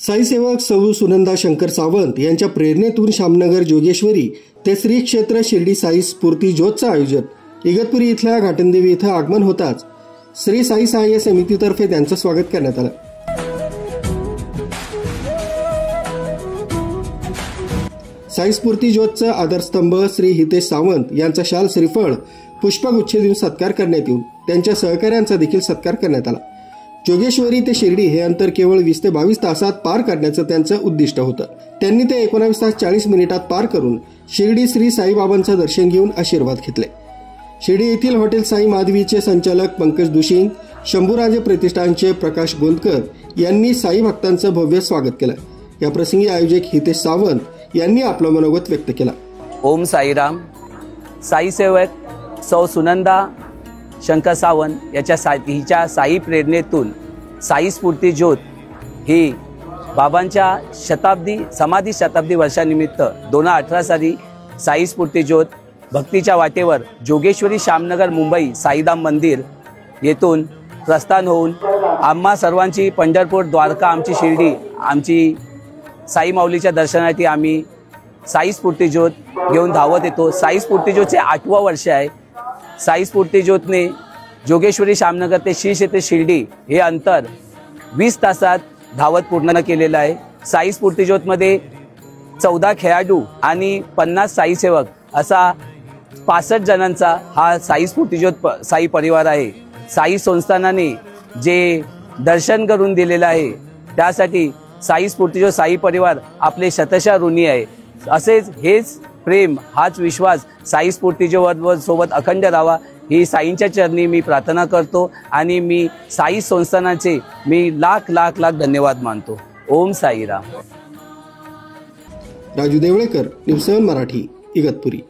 साई सेवक सौ सुनंदा शंकर सावंत यांच्या प्रेरणेतून शामनगर जोगेश्वरी ते श्री क्षेत्र शिर्डी साई स्फूर्ती ज्योतचं आयोजन इगतपुरी इथल्या घाटनदेवी इथं आगमन होताच श्री साई सहाय्य समितीतर्फे त्यांचं स्वागत करण्यात आलं। साई स्फूर्ती ज्योतचं आधारस्तंभ श्री हितेश सावंत यांचा शाल श्रीफळ पुष्पगुच्छ देऊन सत्कार करण्यात येऊन त्यांच्या सहकाऱ्यांचा देखील सत्कार करण्यात आला। जोगेश्वरी ते शिर्डी हे अंतर केवळ 20 ते 22 तासात पार करण्याचं त्यांचं उद्दिष्ट होतं। त्यांनी ते 19 तास 40 मिनिटात पार करून शिर्डी श्री साईबाबांचं दर्शन घेऊन आशीर्वाद घेतले। शिर्डी येथील हॉटेल साई माधवीचे संचालक पंकज दुशिंग, शंभूराजे प्रतिष्ठानचे प्रकाश गोंदकर यांनी साई भक्तांचं भव्य स्वागत केलं। या प्रसंगी आयोजक हितेश सावंत यांनी आपलं मनोगत व्यक्त केलं। ओम साईराम। साई सेवक सौ सुनंदा शंकर सावंत हिच्या साई प्रेरणेतून साई स्फूर्ती ज्योत ही बाबांच्या समाधी शताब्दी वर्षानिमित्त 2018 साली साई स्फूर्ती ज्योत भक्तीच्या वाटेवर जोगेश्वरी शामनगर मुंबई साईधाम मंदिर येथून प्रस्थान होऊन आम्हा सर्वांची पंढरपूर द्वारका आमची शिर्डी आमची साई माऊलीच्या दर्शनासाठी आम्ही साई स्फूर्ती ज्योत घेऊन धावत येतो। साई स्फूर्ती ज्योतचे 8वं वर्ष आहे। साई स्फूर्ती ज्योतने जोगेश्वरी शामनगर ते श्री क्षेत्र शिर्डी हे अंतर 20 तासात धावत पूर्ण केलेलं आहे। साई स्फूर्ती ज्योतमध्ये 14 खेळाडू आणि 50 साई सेवक असा 65 जणांचा हा साई स्फूर्ती ज्योत साई परिवार आहे। साई संस्थानाने जे दर्शन करून दिलेलं आहे त्यासाठी साई स्फूर्ती ज्योत साई परिवार आपले शतशः ऋणी आहे। असेच हेच प्रेम हाच विश्वास साई स्फूर्ती ज्योत सोबत अखंड राहावा ही साईंच्या चरणी मी प्रार्थना करतो आणि मी साई संस्थानाचे मी लाख धन्यवाद मानतो। ओम साईराम। राजू देवळेकर, न्यूज 7 मराठी, इगतपुरी।